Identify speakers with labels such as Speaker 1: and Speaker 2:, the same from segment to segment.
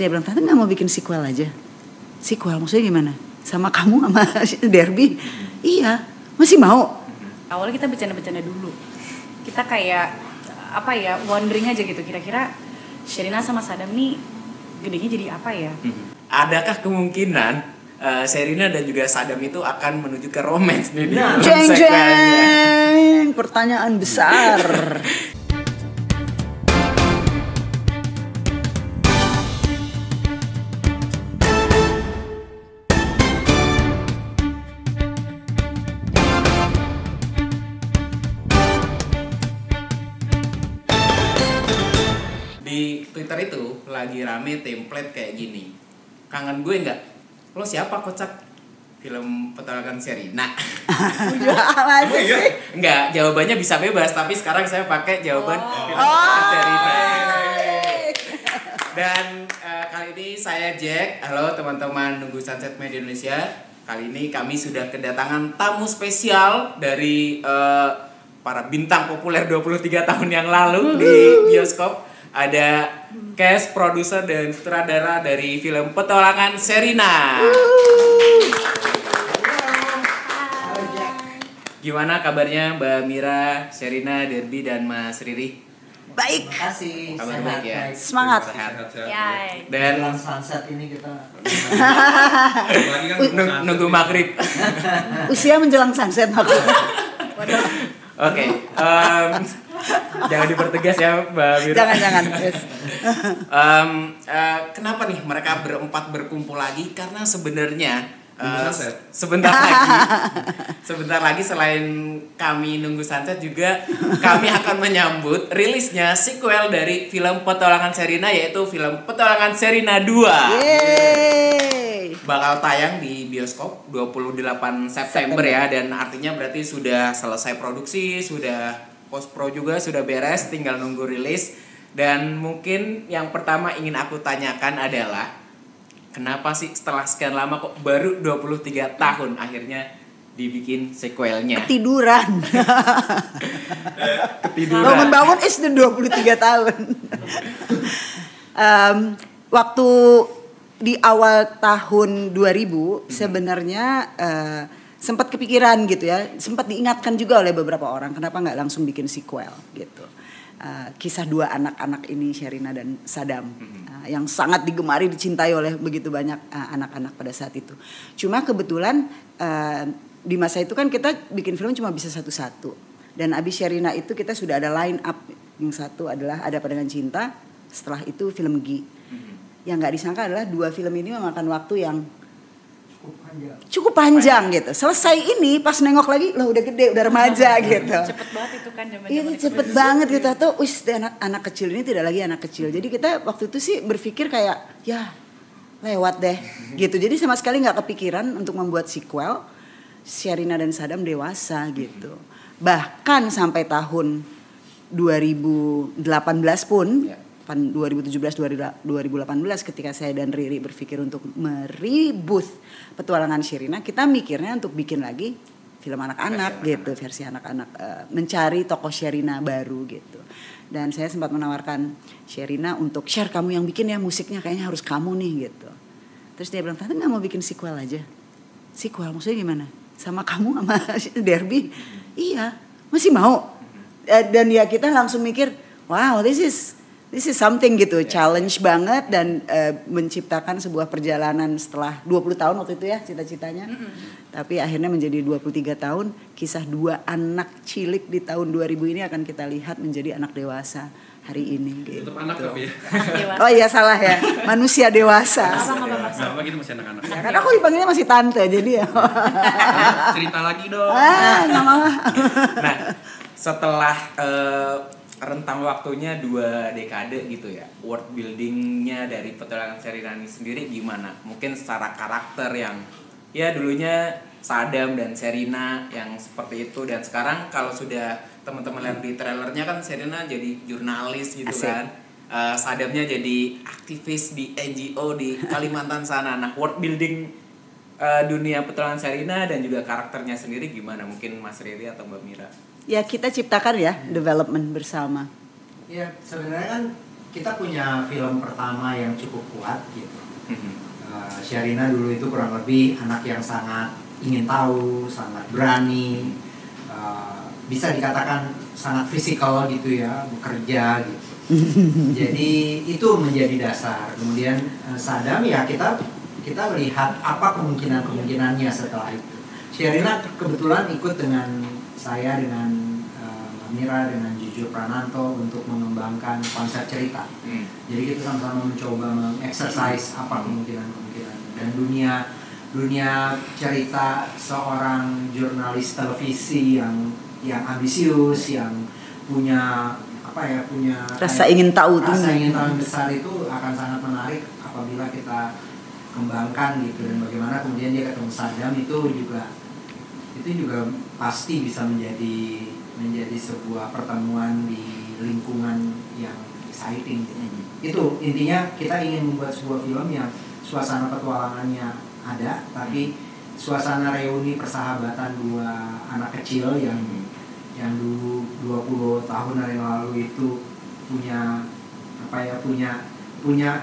Speaker 1: dia bilang, tante nggak mau bikin sequel aja? Sequel maksudnya gimana? Sama kamu sama Derby? Iya, masih mau?
Speaker 2: Awalnya kita bercanda-bercanda dulu. Kita kayak apa ya, wondering aja gitu, kira-kira Sherina sama Sadam nih gedenya jadi apa ya?
Speaker 3: Adakah kemungkinan Sherina dan juga Sadam itu akan menuju ke romance nih?
Speaker 1: Jeng jeng, pertanyaan besar.
Speaker 3: Di Twitter itu lagi rame template kayak gini. Kangen gue nggak? Lo siapa kocak? Film petualangan Sherina.
Speaker 1: Masa sih?
Speaker 3: Enggak, jawabannya bisa bebas, tapi sekarang saya pakai jawaban film petualangan Sherina. Dan kali ini saya Jack. Halo teman-teman Nunggu Sunset Media Indonesia. Kali ini kami sudah kedatangan tamu spesial dari para bintang populer 23 tahun yang lalu di bioskop. Ada cast, produser, dan sutradara dari film Petualangan Sherina. Gimana kabarnya Mbak Mira, Sherina, Derby, dan Mas Riri?
Speaker 1: Baik.
Speaker 4: Terima kasih.
Speaker 3: Kabar
Speaker 4: Sehat,
Speaker 3: baik ya?
Speaker 4: baik.
Speaker 1: Semangat.
Speaker 3: Sehat.
Speaker 2: Ya.
Speaker 3: Dan
Speaker 4: Dalam sunset ini kita
Speaker 3: nunggu maghrib.
Speaker 1: Usia menjelang sunset maksudnya.
Speaker 3: Oke, jangan dipertegas ya Mbak Mira.
Speaker 1: Jangan. Yes.
Speaker 3: Kenapa nih mereka berempat berkumpul lagi? Karena sebenarnya
Speaker 5: Sunset.
Speaker 3: sebentar lagi selain kami nunggu sunset juga kami akan menyambut rilisnya sequel dari film Petualangan Sherina, yaitu film Petualangan Sherina 2.
Speaker 1: Yeay.
Speaker 3: Bakal tayang di bioskop 28 September ya, dan artinya berarti sudah selesai produksi, sudah post pro juga sudah beres, tinggal nunggu rilis. Dan mungkin yang pertama ingin aku tanyakan adalah kenapa sih setelah sekian lama kok baru 23 tahun akhirnya dibikin sequelnya?
Speaker 1: Ketiduran. Bangun-bangun is the 23 tahun. Waktu di awal tahun 2000 sebenarnya sempat kepikiran gitu ya, sempat diingatkan juga oleh beberapa orang kenapa nggak langsung bikin sequel gitu. Kisah dua anak-anak ini, Sherina dan Sadam, yang sangat digemari, dicintai oleh begitu banyak anak-anak pada saat itu. Cuma kebetulan di masa itu kan kita bikin film cuma bisa satu-satu, dan abis Sherina itu kita sudah ada line up. Yang satu adalah Ada Pada Dengan Cinta, setelah itu film Gi. Yang nggak disangka adalah dua film ini memakan waktu yang cukup panjang gitu. Selesai ini pas nengok lagi loh udah gede, udah remaja gitu.
Speaker 2: Cepet banget itu kan zaman.
Speaker 1: Iya cepet banget gitu. Tuh anak kecil ini tidak lagi anak kecil. Jadi kita waktu itu sih berpikir kayak ya lewat deh gitu. Jadi sama sekali nggak kepikiran untuk membuat sequel. Sherina dan Sadam dewasa gitu. Bahkan sampai tahun 2018 pun 2017-2018 ketika saya dan Riri berpikir untuk meribut Petualangan Sherina, kita mikirnya untuk bikin lagi film anak-anak gitu, versi anak-anak, mencari tokoh Sherina baru gitu. Dan saya sempat menawarkan Sherina untuk share, kamu yang bikin ya musiknya, kayaknya harus kamu nih gitu. Terus dia bilang, tante nggak mau bikin sequel aja? Sequel maksudnya gimana? Sama kamu sama Derby? Iya, masih mau. Dan ya kita langsung mikir, wow, this is something gitu, challenge banget, dan menciptakan sebuah perjalanan setelah 20 tahun waktu itu ya cita-citanya. Tapi akhirnya menjadi 23 tahun, kisah dua anak cilik di tahun 2000 ini akan kita lihat menjadi anak dewasa hari ini gitu.
Speaker 5: Tetap anak tapi ya.
Speaker 1: Oh iya salah ya, manusia dewasa.
Speaker 5: Apa gitu masih anak-anak.
Speaker 1: Ya, karena aku dipanggilnya masih tante jadi ya.
Speaker 5: Cerita lagi dong.
Speaker 1: Nggak mau.
Speaker 3: Nah, setelah rentang waktunya 2 dekade gitu ya, world buildingnya dari Petualangan Sherina ini sendiri gimana? Mungkin secara karakter yang ya dulunya Sadam dan Sherina yang seperti itu, dan sekarang kalau sudah teman-teman lihat di trailernya kan Sherina jadi jurnalis gitu. Asik. Kan, Sadamnya jadi aktivis di NGO di Kalimantan sana. Nah, world building dunia Petualangan Sherina dan juga karakternya sendiri gimana? Mungkin Mas Riri atau Mbak Mira?
Speaker 1: Ya kita ciptakan ya development bersama.
Speaker 4: ya sebenarnya kan kita punya film pertama yang cukup kuat gitu. Sherina dulu itu kurang lebih anak yang sangat ingin tahu, sangat berani, bisa dikatakan sangat fisikal gitu ya, bekerja gitu. Jadi itu menjadi dasar. Kemudian Sadam ya kita lihat apa kemungkinannya setelah itu. Sherina kebetulan ikut dengan saya, dengan Mira, dengan Jujur Prananto untuk mengembangkan konsep cerita. Jadi kita sama-sama mencoba mengeksersis apa kemungkinan dan dunia cerita seorang jurnalis televisi yang ambisius, yang punya
Speaker 1: rasa ingin tahu
Speaker 4: yang besar itu akan sangat menarik apabila kita kembangkan gitu. Dan bagaimana kemudian dia ketemu Sadam itu juga pasti bisa menjadi sebuah pertemuan di lingkungan yang exciting gitu. Itu intinya, kita ingin membuat sebuah film yang suasana petualangannya ada, tapi suasana reuni persahabatan dua anak kecil yang dulu 20 tahun yang lalu itu punya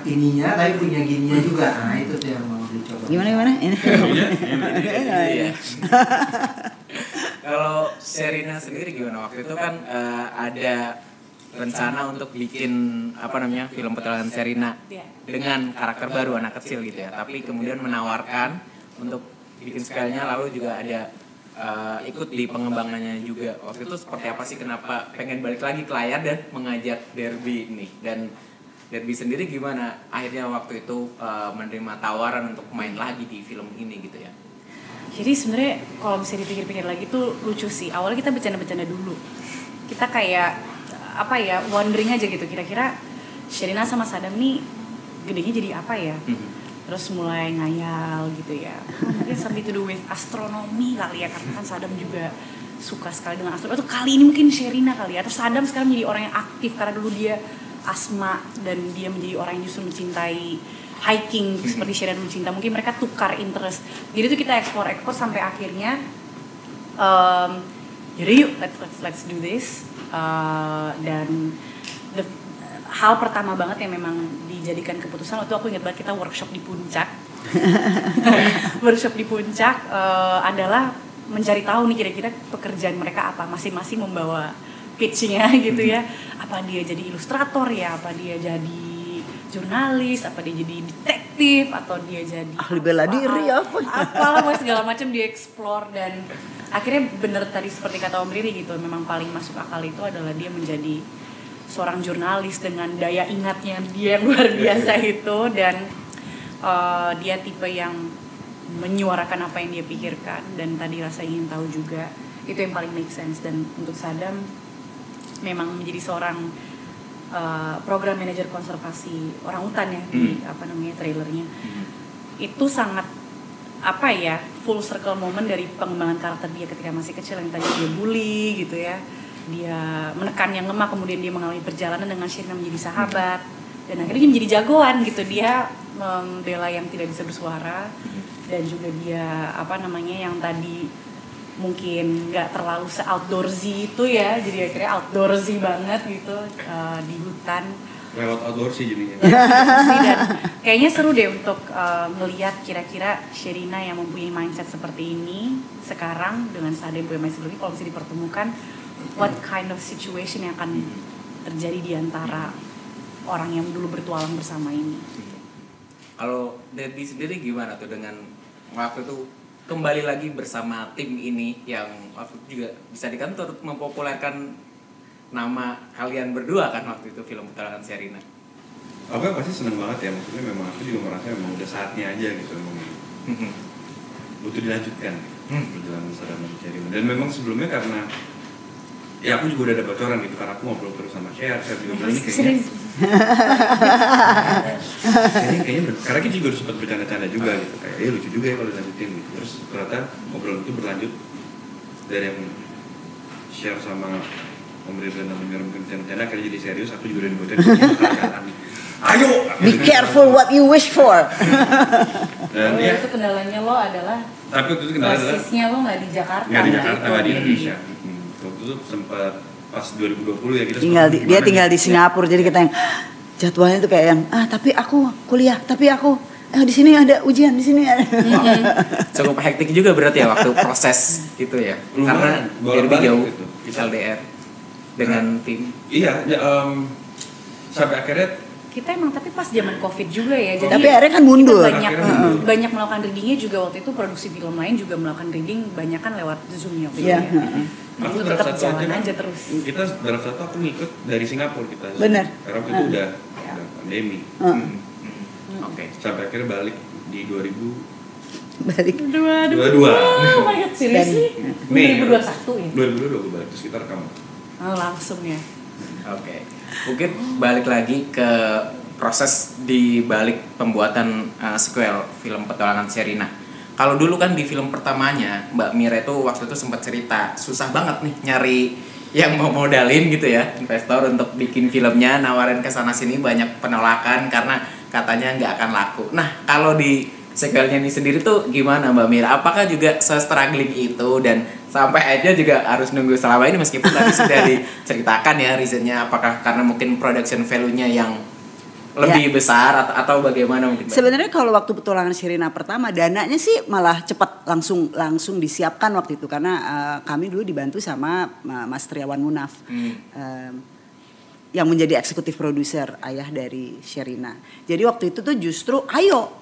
Speaker 4: ininya tapi punya gininya juga. Nah itu tuh yang mau dicoba.
Speaker 1: Gimana?
Speaker 3: Iya. Kalau Sherina sendiri gimana? Waktu itu kan ada rencana untuk bikin film petualangan Sherina dengan karakter baru anak kecil gitu ya. Tapi kemudian menawarkan untuk bikin sekalinya, lalu juga ada ikut di pengembangannya juga. Waktu itu seperti apa sih, kenapa pengen balik lagi ke layar dan mengajak Derby ini? Dan Derby sendiri gimana akhirnya waktu itu menerima tawaran untuk main lagi di film ini gitu ya?
Speaker 2: Jadi sebenarnya kalau bisa dipikir-pikir lagi tuh lucu sih. Awalnya kita bercanda-bercanda dulu. Kita kayak wondering aja gitu, kira-kira Sherina sama Sadam nih gedenya jadi apa ya? Terus mulai ngayal gitu ya, mungkin something to do with astronomi kali ya, karena kan Sadam juga suka sekali dengan astronomi. Atau kali ini mungkin Sherina kali ya, atau Sadam sekarang menjadi orang yang aktif karena dulu dia asma dan dia menjadi orang yang justru mencintai hiking seperti Sherina dulu cinta. Mungkin mereka tukar interest. Jadi itu kita explore sampai akhirnya jadi yuk let's do this. Dan hal pertama banget yang memang dijadikan keputusan waktu aku ingat banget, kita workshop di puncak. Workshop di puncak adalah mencari tahu nih kira-kira pekerjaan mereka apa, masing-masing membawa pitch-nya gitu ya. Apa dia jadi ilustrator ya, apa dia jadi jurnalis, apa dia jadi detektif, atau dia jadi
Speaker 1: ahli bela diri
Speaker 2: apalah segala macam dia explore. Dan akhirnya bener tadi seperti kata Om Riri gitu, memang paling masuk akal itu adalah dia menjadi seorang jurnalis dengan daya ingatnya dia yang luar biasa itu. Dan dia tipe yang menyuarakan apa yang dia pikirkan, dan tadi rasa ingin tahu juga, itu yang paling make sense. Dan untuk Sadam memang menjadi seorang program manajer konservasi orang hutan ya, di trailernya itu sangat full circle moment dari pengembangan karakter dia ketika masih kecil, yang tadi dia bully gitu ya, dia menekan yang lemah, kemudian dia mengalami perjalanan dengan Sherina menjadi sahabat, dan akhirnya dia menjadi jagoan gitu, dia membela yang tidak bisa bersuara, dan juga dia yang tadi mungkin nggak terlalu se-outdoorsy itu ya, jadi akhirnya outdoorsy banget gitu di hutan.
Speaker 5: Lewat outdoorsy jadinya.
Speaker 2: Dan kayaknya seru deh untuk melihat kira-kira Sherina yang mempunyai mindset seperti ini sekarang dengan Sadam yang punya mindset seperti ini, kalau bisa dipertemukan, what kind of situation yang akan terjadi di antara orang yang dulu bertualang bersama ini.
Speaker 3: Kalau Derby sendiri gimana tuh dengan waktu itu kembali lagi bersama tim ini yang waktu itu juga bisa dikatakan turut mempopulerkan nama kalian berdua kan waktu itu, film petualangan Sherina?
Speaker 5: Aku pasti seneng banget ya, maksudnya memang aku juga merasa memang udah saatnya aja gitu, memang butuh dilanjutkan perjalanan Sadam dan Sherina. Dan memang sebelumnya karena ya aku juga udah ada bocoran gitu, karena aku ngobrol terus sama Sher juga bilang ini kayaknya karena kita juga udah sempat bercanda-canda juga gitu, kayak lucu juga ya kalau dilanjutin gitu. Terus ternyata ngobrol itu berlanjut dari yang Sher sama Om Ridwan dan mengirimkan bercanda, akhirnya jadi serius. Aku juga udah dibocorin ayo
Speaker 1: be careful what you wish for.
Speaker 5: Dan ya,
Speaker 2: itu kendalanya lo adalah
Speaker 5: tapi waktu itu kendalanya
Speaker 2: basisnya lo nggak di Jakarta,
Speaker 5: nggak di Indonesia. Waktu itu sempat pas 2020 ya kita
Speaker 1: dia tinggal di Singapura, jadi kita yang jadwalnya tuh kayak yang tapi aku kuliah, tapi aku di sini ada ujian, di sini ada.
Speaker 3: Cukup hektik juga berarti ya waktu proses itu ya. Karena lebih jauh gitu. LDR dengan tim.
Speaker 5: Iya, sampai akhirnya
Speaker 2: kita emang tapi pas zaman Covid juga ya, jadi
Speaker 1: tapi akhirnya kan mundur.
Speaker 2: banyak melakukan readingnya juga waktu itu, produksi film lain juga melakukan reading banyak kan lewat Zoom ya.
Speaker 5: Aku
Speaker 2: itu tetap jalan aja terus.
Speaker 5: Kita dalam satu aku ngikut dari Singapura kita.
Speaker 1: Benar.
Speaker 5: Karena itu udah pandemi.
Speaker 3: Oke.
Speaker 5: Sampai akhirnya balik di 2022.
Speaker 2: Oh my god, seriously?
Speaker 5: Mei
Speaker 2: 2021 ya?
Speaker 5: 2022 gue balik, terus kita rekam.
Speaker 2: Langsung ya.
Speaker 3: Oke. Mungkin balik lagi ke proses di balik pembuatan sequel film Petualangan Sherina. Kalau dulu kan di film pertamanya Mbak Mira itu waktu itu sempat cerita susah banget nih nyari yang mau modalin gitu ya, investor untuk bikin filmnya, nawarin ke sana sini banyak penolakan karena katanya nggak akan laku. Nah, kalau di sequelnya ini sendiri tuh gimana Mbak Mira? Apakah juga se-struggling itu dan sampai aja juga harus nunggu selama ini meskipun tadi sudah diceritakan ya reasonnya, apakah karena mungkin production value-nya yang lebih besar atau bagaimana mungkin?
Speaker 1: Sebenarnya kalau waktu Petualangan Sherina pertama dananya sih malah cepat langsung disiapkan waktu itu karena kami dulu dibantu sama Mas Triawan Munaf yang menjadi eksekutif produser, ayah dari Sherina. Jadi waktu itu tuh justru ayo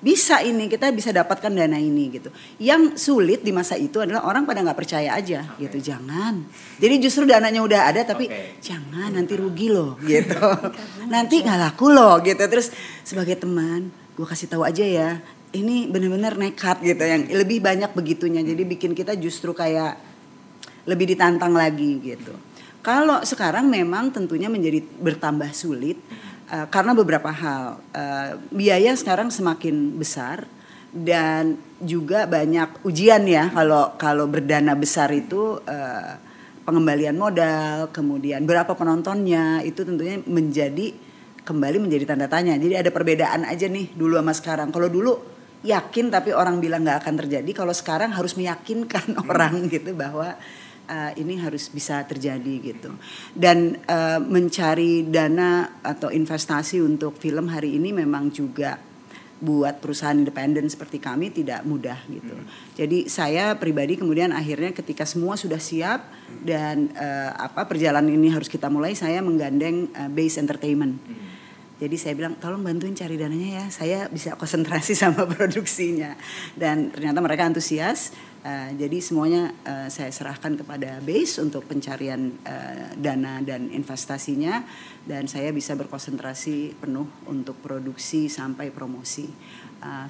Speaker 1: bisa ini, kita bisa dapatkan dana ini gitu. Yang sulit di masa itu adalah orang pada nggak percaya aja gitu, jangan. Jadi justru dananya udah ada tapi jangan nanti rugi loh gitu. Nanti nggak laku loh gitu. Terus sebagai teman, gue kasih tahu aja ya, ini benar-benar nekat gitu, yang lebih banyak begitunya. Jadi bikin kita justru kayak lebih ditantang lagi gitu. Kalau sekarang memang tentunya menjadi bertambah sulit. Karena beberapa hal, biaya sekarang semakin besar dan juga banyak ujian ya. Kalau berdana besar itu pengembalian modal, kemudian berapa penontonnya, itu tentunya kembali menjadi tanda tanya. Jadi ada perbedaan aja nih dulu sama sekarang. Kalau dulu yakin tapi orang bilang nggak akan terjadi, kalau sekarang harus meyakinkan orang gitu bahwa ini harus bisa terjadi gitu. Dan mencari dana atau investasi untuk film hari ini memang juga buat perusahaan independen seperti kami tidak mudah gitu. Jadi saya pribadi kemudian akhirnya ketika semua sudah siap dan perjalanan ini harus kita mulai, saya menggandeng Base Entertainment. Jadi saya bilang tolong bantuin cari dananya ya, saya bisa konsentrasi sama produksinya. Dan ternyata mereka antusias. Jadi semuanya saya serahkan kepada Base untuk pencarian dana dan investasinya, dan saya bisa berkonsentrasi penuh untuk produksi sampai promosi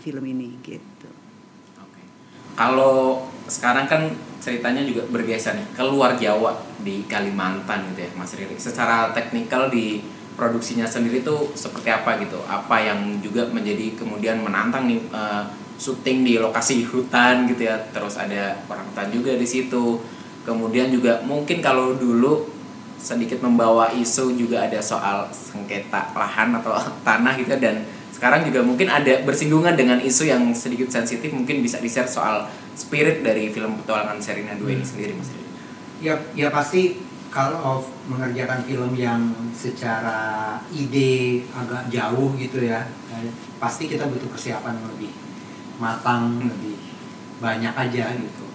Speaker 1: film ini gitu.
Speaker 3: Kalau sekarang kan ceritanya juga bergeser nih keluar Jawa di Kalimantan gitu ya Mas Riri. Secara teknikal di produksinya sendiri tuh seperti apa gitu? Apa yang juga menjadi kemudian menantang nih syuting di lokasi hutan gitu ya, terus ada orang hutan juga di situ. Kemudian juga mungkin kalau dulu sedikit membawa isu juga ada soal sengketa lahan atau tanah gitu, dan sekarang juga mungkin ada bersinggungan dengan isu yang sedikit sensitif, mungkin bisa di-share soal spirit dari film Petualangan Sherina 2 ini sendiri Mas Riri.
Speaker 4: Ya pasti kalau mengerjakan film yang secara ide agak jauh gitu ya, pasti kita butuh persiapan lebih matang, lebih banyak aja gitu.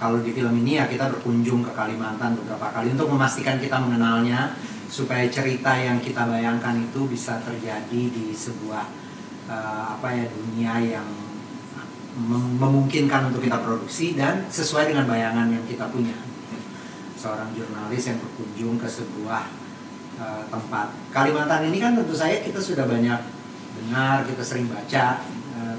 Speaker 4: Kalau di film ini ya kita berkunjung ke Kalimantan beberapa kali untuk memastikan kita mengenalnya, supaya cerita yang kita bayangkan itu bisa terjadi di sebuah dunia yang memungkinkan untuk kita produksi dan sesuai dengan bayangan yang kita punya. Seorang jurnalis yang berkunjung ke sebuah tempat Kalimantan ini kan tentu saja kita sudah banyak dengar, kita sering baca,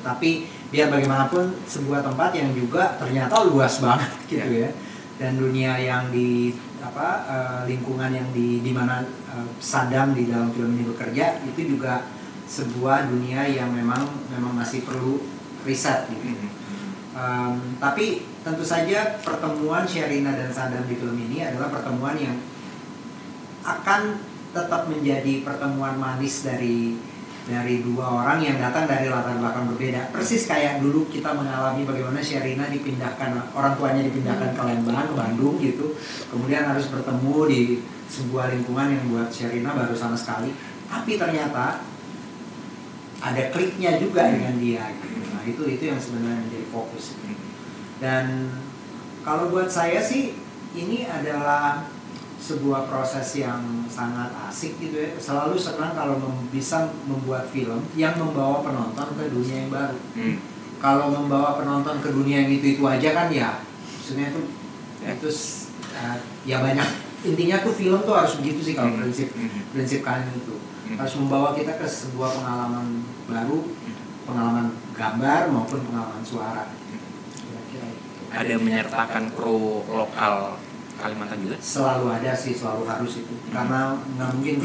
Speaker 4: tapi biar bagaimanapun sebuah tempat yang juga ternyata luas banget gitu ya, dan dunia yang di lingkungan yang di mana Saddam di dalam film ini bekerja itu juga sebuah dunia yang memang masih perlu riset gitu. Tapi tentu saja pertemuan Sherina dan Saddam di film ini adalah pertemuan yang akan tetap menjadi pertemuan manis dari dua orang yang datang dari latar belakang berbeda. Persis kayak dulu kita mengalami bagaimana Sherina dipindahkan, orang tuanya dipindahkan ke Lembang, ke Bandung gitu. Kemudian harus bertemu di sebuah lingkungan yang buat Sherina baru sama sekali. tapi ternyata ada kliknya juga dengan dia gitu. Nah itu yang sebenarnya menjadi fokus. Dan kalau buat saya sih ini adalah sebuah proses yang sangat asik gitu ya. Selalu senang kalau bisa membuat film yang membawa penonton ke dunia yang baru. Kalau membawa penonton ke dunia yang itu aja kan ya maksudnya itu ya banyak, intinya tuh film tuh harus begitu sih kalau prinsip kalian itu harus membawa kita ke sebuah pengalaman baru, pengalaman gambar maupun pengalaman suara. Kira-kira
Speaker 3: ada menyertakan kru lokal Kalimantan juga?
Speaker 4: Selalu ada sih, selalu harus itu. Karena nggak mungkin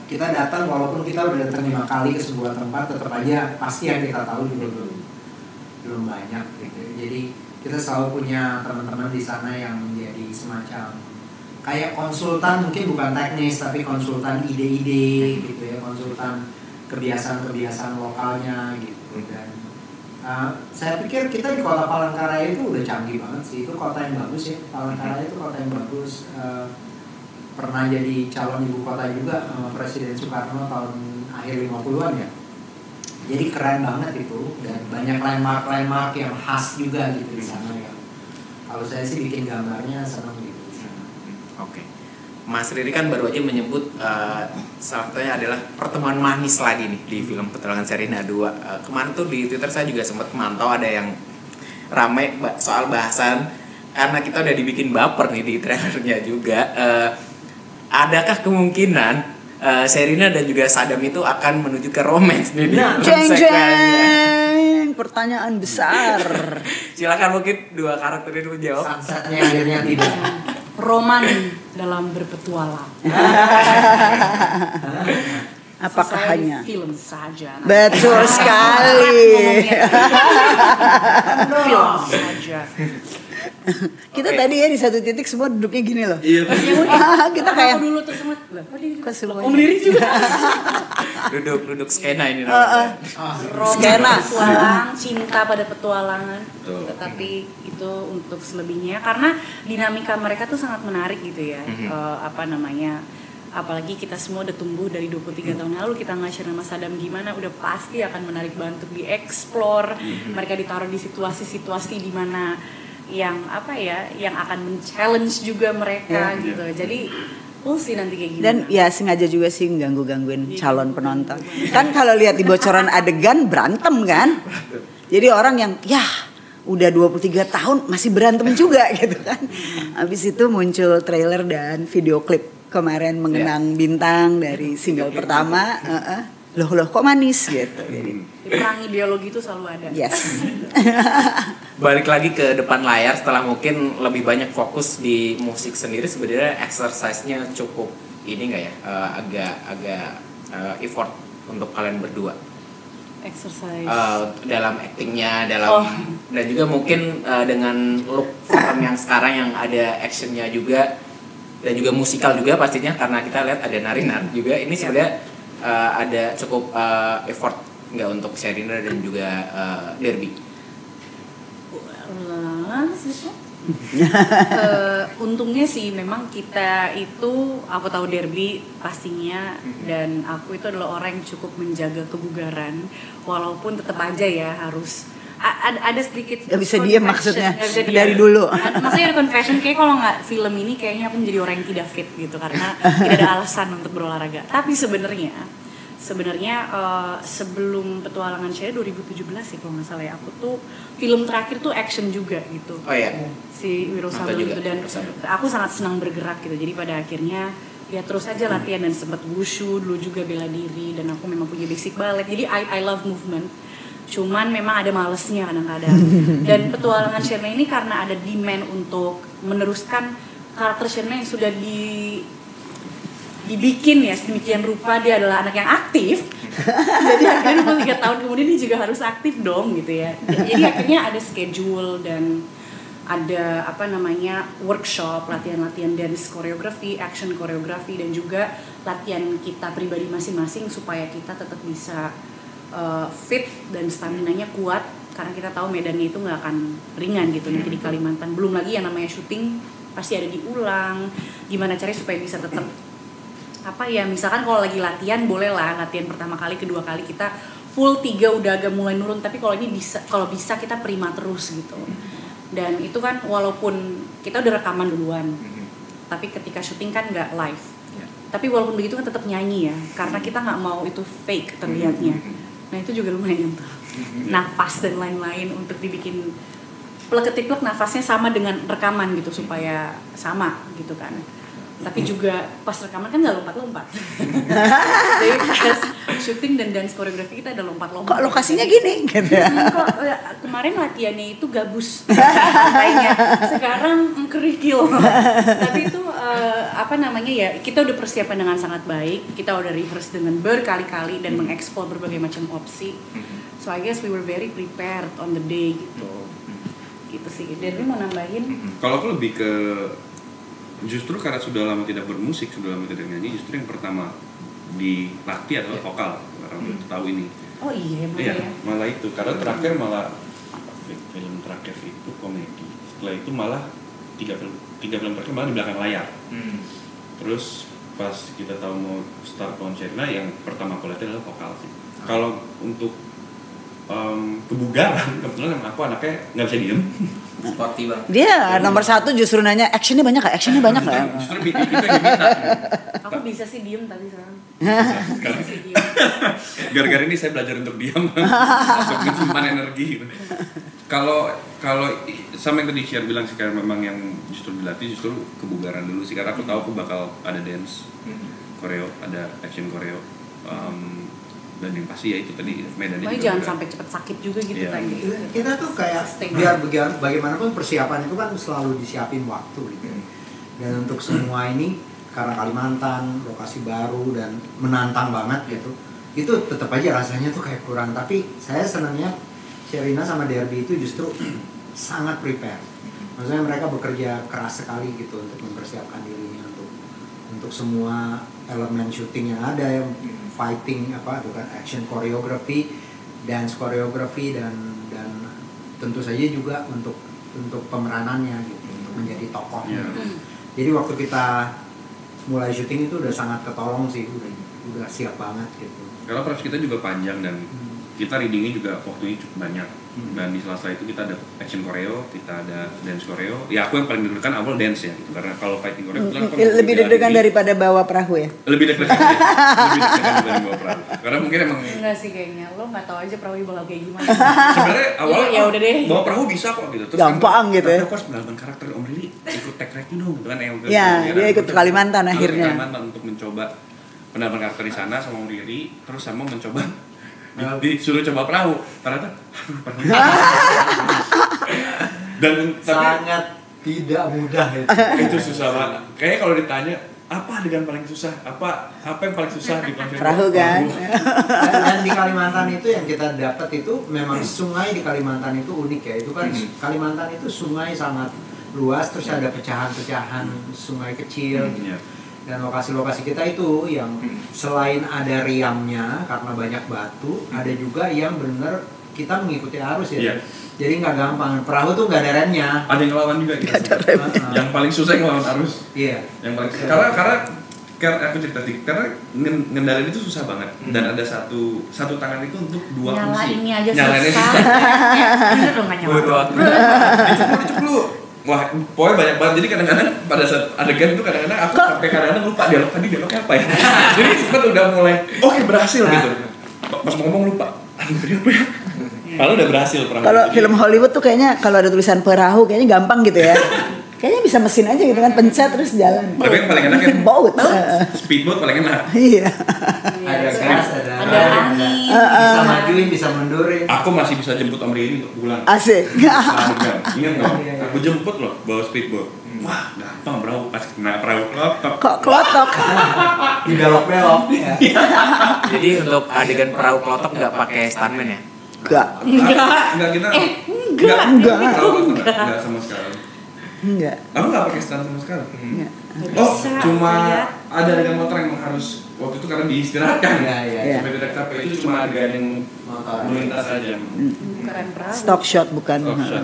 Speaker 4: kita datang walaupun kita udah datang 5 kali ke sebuah tempat, tetap aja pasti yang kita tahu juga belum banyak gitu. Jadi kita selalu punya teman-teman di sana yang menjadi semacam kayak konsultan, mungkin bukan teknis tapi konsultan ide-ide gitu ya, konsultan kebiasaan-kebiasaan lokalnya gitu. Dan saya pikir kita di kota Palangkaraya itu udah canggih banget sih. Itu kota yang bagus ya. Palangkaraya itu kota yang bagus. Pernah jadi calon ibu kota juga Presiden Soekarno tahun akhir 50-an ya. Jadi keren banget itu, dan banyak landmark yang khas juga gitu di sana ya. Kalau saya sih bikin gambarnya senang gitu di sana.
Speaker 3: Oke. Mas Riri kan baru aja menyebut salah satunya adalah pertemuan manis lagi nih di film Petualangan Sherina 2. Kemarin tuh di Twitter saya juga sempat memantau ada yang ramai soal bahasan karena kita udah dibikin baper nih di trailernya juga. Adakah kemungkinan Sherina dan juga Sadam itu akan menuju ke romance nih di
Speaker 1: Jeng, pertanyaan besar.
Speaker 3: Silakan mungkin dua karakter itu menjawab.
Speaker 4: Sunsetnya akhirnya tidak.
Speaker 2: Roman dalam berpetualang.
Speaker 1: Apakah
Speaker 2: Sesuai
Speaker 1: hanya
Speaker 2: film saja?
Speaker 1: betul sekali.
Speaker 2: Film saja.
Speaker 1: Kita tadi ya di satu titik semua duduknya gini loh.
Speaker 5: Iya.
Speaker 1: Kita kayak
Speaker 2: Aku dulu tuh semua.
Speaker 1: kok semuanya.
Speaker 2: Om Riri juga.
Speaker 3: Duduk skena ini namanya.
Speaker 2: Roman
Speaker 1: Skena.
Speaker 2: petualang, cinta pada petualangan.
Speaker 5: Betul.
Speaker 2: Tetapi itu untuk selebihnya karena dinamika mereka tuh sangat menarik gitu ya. Apalagi kita semua udah tumbuh dari 23 tahun lalu, kita nge-share nama Sadam gimana, udah pasti akan menarik banget untuk dieksplor. Mereka ditaruh di situasi-situasi di mana yang akan men-challenge juga mereka gitu. Jadi we'll see nanti kayak gimana.
Speaker 1: Dan ya sengaja juga sih gangguin calon penonton. Kan kalau lihat di bocoran adegan berantem kan. Jadi orang yang udah 23 tahun masih berantem juga gitu kan. Habis itu muncul trailer dan video klip kemarin mengenang bintang dari single pertama. Loh kok manis gitu. Jadi
Speaker 2: perang ideologi itu selalu ada.
Speaker 1: yes.
Speaker 3: Balik lagi ke depan layar setelah mungkin lebih banyak fokus di musik sendiri, sebenarnya exercise-nya cukup ini nggak ya, agak effort untuk kalian berdua
Speaker 2: Exercise
Speaker 3: dalam actingnya, dan juga mungkin dengan look film yang sekarang yang ada actionnya juga dan juga musikal juga pastinya karena kita lihat ada nari-nari juga. Ini sebenarnya ada cukup effort nggak untuk Sherina dan juga Derby?
Speaker 2: Untungnya sih memang kita itu, aku tahu Derby pastinya, dan aku itu adalah orang yang cukup menjaga kebugaran walaupun tetap aja ya harus ada sedikit
Speaker 1: Gak bisa diam maksudnya
Speaker 2: bisa diem.
Speaker 1: dari dulu.
Speaker 2: Maksudnya ada confession, kayak kalau nggak film ini kayaknya aku menjadi orang yang tidak fit gitu karena tidak ada alasan untuk berolahraga. Tapi sebenarnya sebelum Petualangan Sherina 2017 sih kalau nggak salah ya, aku tuh film terakhir tuh action juga gitu.
Speaker 3: Oh iya.
Speaker 2: Si Wiro Sableng itu, dan aku sangat senang bergerak gitu. Jadi pada akhirnya ya terus aja latihan dan sempat wushu dulu juga, bela diri, dan aku memang punya basic ballet. Jadi I love movement. Cuman memang ada malesnya kadang-kadang. Dan Petualangan Sherina ini karena ada demand untuk meneruskan karakter Sherina yang sudah dibikin ya sedemikian rupa, dia adalah anak yang aktif. Jadi akhirnya 3 tahun kemudian dia juga harus aktif dong gitu ya. Jadi akhirnya ada schedule dan ada workshop, latihan-latihan dance koreografi, action koreografi, dan juga latihan kita pribadi masing-masing supaya kita tetap bisa fit dan staminanya kuat, karena kita tahu medannya itu nggak akan ringan gitu nanti di Kalimantan. Belum lagi yang namanya syuting pasti ada diulang, gimana caranya supaya bisa tetap apa ya, misalkan kalau lagi latihan boleh lah latihan pertama kali, kedua kali kita full 3 udah agak mulai nurun, tapi kalau ini kalau bisa kita prima terus gitu. Dan itu kan walaupun kita udah rekaman duluan, tapi ketika syuting kan nggak live. Tapi walaupun begitu kan tetap nyanyi ya, karena kita nggak mau itu fake terlihatnya. Nah itu juga lumayan tuh, nafas dan lain-lain untuk dibikin plek-ketiplek nafasnya sama dengan rekaman gitu supaya sama gitu kan. Tapi juga pas rekaman kan nggak lompat-lompat. Jadi pas syuting dan dance koreografi kita ada lompat-lompat.
Speaker 1: Kok lokasinya gini gitu ya?
Speaker 2: Kok kemarin latihannya itu gabus kayaknya. Sekarang kerikil. Tapi itu apa namanya ya, kita udah persiapan dengan sangat baik. Kita udah rehearse dengan berkali-kali dan mengeksplor berbagai macam opsi. So I guess we were very prepared on the day gitu. Gitu sih. Derby mau nambahin?
Speaker 5: Kalau aku lebih ke justru karena sudah lama tidak bermusik, sudah lama tidak nyanyi, justru yang pertama dilatih adalah vokal. Orang udah tahu ini.
Speaker 2: Oh iya,
Speaker 5: Iya, malah itu. Karena terakhir malah film terakhir itu komedi. Setelah itu malah tiga film terakhir malah di belakang layar. Terus pas kita tahu mau start konsernya, yang pertama aku latih adalah vokal sih. Kalau untuk kebugaran, kebetulan aku anaknya nggak bisa diem.
Speaker 3: Sporty banget.
Speaker 1: Dia nomor 1 justru nanya actionnya banyak nggak? Actionnya banyak nggak?
Speaker 5: Justru itu yang diminta.
Speaker 2: Aku bisa sih diem tapi sekarang.
Speaker 5: Sekarang
Speaker 2: Bisa diem.
Speaker 5: gara-gara ini saya belajar untuk diam, untuk menyimpan energi. Kalau sama yang tadi Syar bilang sih, karena memang yang justru dilatih justru kebugaran dulu sih, karena aku tahu aku bakal ada dance, koreo, ada action koreo, dan yang pasti ya itu tadi medannya
Speaker 2: Makanya
Speaker 5: juga
Speaker 2: jangan
Speaker 5: berat.
Speaker 2: sampai cepet sakit juga gitu
Speaker 5: Iya.
Speaker 2: kan.
Speaker 4: Kita tuh kayak biar bagaimanapun persiapan itu kan selalu disiapin waktu gitu. Dan untuk semua ini karena Kalimantan, lokasi baru dan menantang banget gitu. Itu tetap aja rasanya tuh kayak kurang, tapi saya senangnya Sherina sama Derby itu justru sangat prepare. Maksudnya mereka bekerja keras sekali gitu untuk mempersiapkan dirinya untuk semua elemen syuting yang ada, yang fighting bukan action choreography, dance choreography dan tentu saja juga untuk pemeranannya gitu, untuk menjadi tokohnya. Jadi waktu kita mulai syuting itu udah sangat ketolong sih, udah siap banget gitu.
Speaker 5: Karena proses kita juga panjang dan kita readingnya juga waktunya cukup banyak. Dan di sela-sela itu kita ada action choreo, kita ada dance choreo. Ya aku yang paling deg-degan awal dance ya gitu. Karena kalau fighting choreo
Speaker 1: Lebih deg-degan daripada bawa perahu ya?
Speaker 5: Lebih deg-degan daripada bawa perahu. Karena mungkin emang
Speaker 2: Enggak sih kayaknya, lo nggak tahu aja perahu bakal kayak gimana.
Speaker 5: sebenarnya awalnya
Speaker 2: Ya udah deh.
Speaker 5: bawa perahu bisa kok gitu. Terus
Speaker 1: Gampang gitu ya.
Speaker 5: Tapi aku harus pendalaman karakter Om Rili, ikut tag track dong gitu kan yang
Speaker 1: Ya, dia ikut ke Kalimantan akhirnya.
Speaker 5: Kalimantan untuk mencoba pendalaman karakter di sana sama Om Rili, terus sama mencoba disuruh coba perahu, ternyata dan tapi
Speaker 4: Sangat tidak mudah itu.
Speaker 5: itu susah banget. Kayaknya kalau ditanya apa adegan paling susah, apa yang paling susah di konser
Speaker 1: Perahu kan?
Speaker 4: Dan di Kalimantan itu yang kita dapat itu memang sungai di Kalimantan itu unik ya. Itu kan Kalimantan itu sungai sangat luas, terus ada pecahan-pecahan sungai kecil.
Speaker 5: Iya.
Speaker 4: Dan lokasi-lokasi kita itu yang selain ada riamnya karena banyak batu, ada juga yang benar kita mengikuti arus ya.
Speaker 5: Iya.
Speaker 4: Jadi nggak gampang. Perahu tuh nggak ada remnya.
Speaker 5: Ada yang ngelawan juga kita. Yang paling susah yang ngelawan arus.
Speaker 4: Iya.
Speaker 5: Yang paling karena aku cerita sedikit, karena ngendalin itu susah banget dan ada satu tangan itu untuk dua fungsi.
Speaker 2: Nyalainnya aja
Speaker 5: Nyalainnya
Speaker 2: susah. Bener dong nggak nyala.
Speaker 3: Butuh waktu.
Speaker 5: Dicuk wah, pokoknya banyak banget. Jadi kadang-kadang pada saat adegan itu kadang-kadang aku sampai kadang-kadang lupa dialognya apa ya. Jadi sempat udah mulai, oke berhasil gitu. Pas mau ngomong lupa, aduh tadi apa ya? Kalau udah berhasil perahu.
Speaker 1: Kalau film Hollywood tuh kayaknya kalau ada tulisan perahu kayaknya gampang gitu ya. Kayaknya bisa mesin aja gitu kan, pencet terus jalan.
Speaker 5: Tapi yang paling enak kan
Speaker 1: Boat.
Speaker 5: speedboat paling enak.
Speaker 1: Iya.
Speaker 4: Ada gas, ada
Speaker 2: angin.
Speaker 4: bisa majuin, bisa mundurin.
Speaker 5: Aku masih bisa jemput Om Rili untuk pulang.
Speaker 1: Asik.
Speaker 5: Ingat nggak? Aku jemput loh bawa speedboat. Wah, gampang perahu pas kena perahu klotok.
Speaker 1: Kok klotok?
Speaker 4: Di belok-belok ya.
Speaker 3: Jadi untuk adegan perahu klotok nggak pakai stuntman ya?
Speaker 1: Enggak.
Speaker 5: Enggak kita. Enggak sama sekali.
Speaker 1: Enggak.
Speaker 5: Aku nggak pakai stunt sama sekali.
Speaker 1: Enggak.
Speaker 5: Oh,
Speaker 2: Bisa,
Speaker 5: cuma
Speaker 2: lihat.
Speaker 5: ada dengan motor yang harus waktu itu karena diistirahatkan.
Speaker 4: Iya.
Speaker 5: Sampai tidak capek itu cuma adegan yang melintas saja.
Speaker 2: Bukan perahu.
Speaker 1: Stock shot bukan.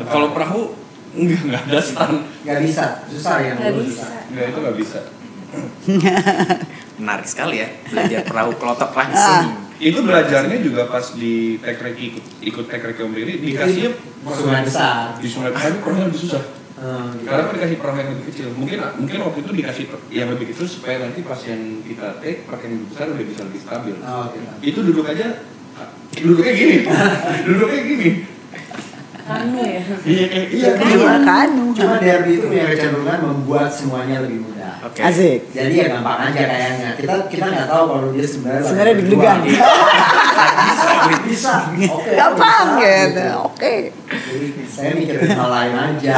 Speaker 5: Kalau perahu enggak ada stunt.
Speaker 4: Nggak bisa, susah ya.
Speaker 2: Nggak bisa.
Speaker 5: Enggak, itu nggak bisa.
Speaker 3: menarik sekali ya, belajar perahu kelotok langsung.
Speaker 5: Itu belajarnya juga pas di Tekrek ikut Tekrek Om Riri dikasihnya
Speaker 4: Sungai besar.
Speaker 5: di sungai besar itu perahu yang lebih susah.
Speaker 4: Gitu.
Speaker 5: Karena kan dikasih perahu yang lebih kecil. Mungkin waktu itu dikasih yang lebih kecil supaya nanti pas yang kita take pakai yang lebih besar udah bisa lebih stabil.
Speaker 4: Gitu.
Speaker 5: Itu duduknya gini.
Speaker 2: Kanu ya.
Speaker 5: Iya.
Speaker 4: Cuma derby itu punya kecenderungan membuat semuanya lebih mudah.
Speaker 3: Oke.
Speaker 1: Asik.
Speaker 4: Jadi ya gampang aja kayaknya. Kita nggak tahu kalau dia
Speaker 1: Sebenarnya deg-degan.
Speaker 4: Bisa. Oke.
Speaker 1: Gampang gitu. Oke.
Speaker 4: Jadi saya mikirin hal lain aja.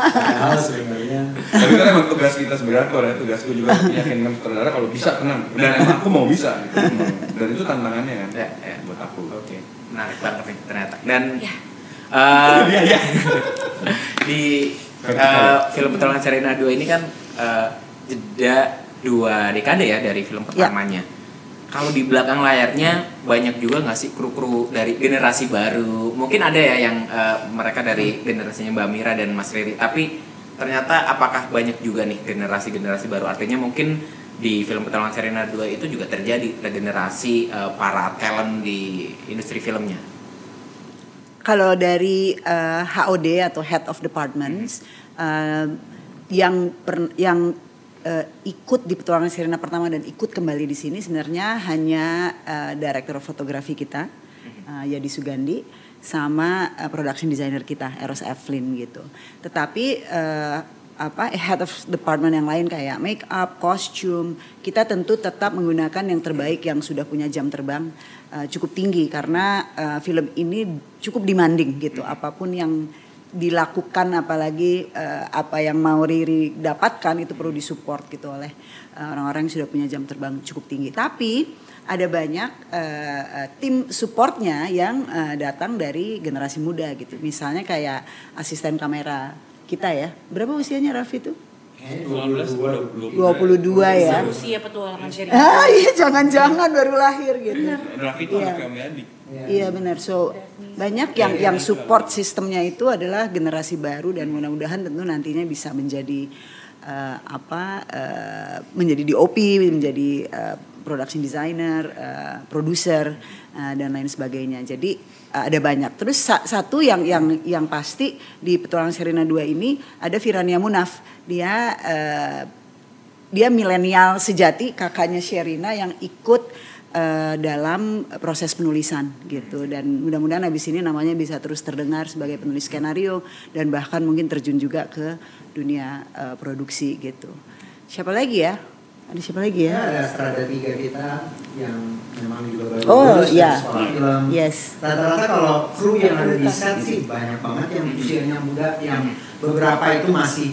Speaker 4: Padahal sebenarnya.
Speaker 5: Tapi kan emang tugas kita sebenarnya ya, tugasku juga yakinkan saudara kalau bisa tenang. Dan emang aku mau bisa gitu. Dan itu tantangannya kan.
Speaker 3: Ya.
Speaker 5: Buat aku.
Speaker 3: Oke. Menarik banget nih ternyata. Dan
Speaker 5: Iya.
Speaker 3: di film Petualangan Sherina 2 ini kan jeda 2 dekade ya dari film pertamanya. Kalau di belakang layarnya banyak juga nggak sih kru-kru dari generasi baru? Mungkin ada ya yang mereka dari generasinya Mbak Mira dan Mas Riri. Tapi ternyata apakah banyak juga nih generasi-generasi baru? Artinya mungkin di film Petualangan Sherina 2 itu juga terjadi regenerasi para talent di industri filmnya.
Speaker 1: Kalau dari HOD atau Head of Departments yang ikut di Petualangan Sherina pertama dan ikut kembali di sini sebenarnya hanya Director of Fotografi kita, Yadi Sugandi, sama production designer kita, Eros Evelyn gitu. Tetapi Head of Department yang lain kayak make up, kostum, kita tentu tetap menggunakan yang terbaik yang sudah punya jam terbang cukup tinggi karena film ini cukup demanding gitu. Apapun yang dilakukan, apalagi apa yang mau Riri dapatkan itu perlu disupport gitu oleh orang-orang yang sudah punya jam terbang cukup tinggi. Tapi ada banyak tim supportnya yang datang dari generasi muda gitu. Misalnya kayak asisten kamera kita ya. Berapa usianya Raffi itu? 22 ya.
Speaker 2: Usia Petualangan Sherina.
Speaker 1: Iya, jangan-jangan baru lahir gitu.
Speaker 5: Raffi itu anak Om Yadi.
Speaker 1: Iya benar. So banyak yang support sistemnya itu adalah generasi baru dan mudah-mudahan tentu nantinya bisa menjadi menjadi DOP, menjadi production designer, produser dan lain sebagainya. Jadi ada banyak. Terus satu yang pasti di Petualangan Sherina 2 ini ada Virania Munaf. Dia milenial sejati, kakaknya Sherina yang ikut dalam proses penulisan gitu, dan mudah-mudahan habis ini namanya bisa terus terdengar sebagai penulis skenario dan bahkan mungkin terjun juga ke dunia produksi gitu. Siapa lagi ya? Ada siapa lagi ya?
Speaker 4: Ada strada 3 kita yang memang juga baru
Speaker 1: lulus
Speaker 4: dari sekolah film.
Speaker 1: Yes.
Speaker 4: Rata-rata kalau kru yang ada di set sih banyak banget yang usianya muda, yang beberapa itu masih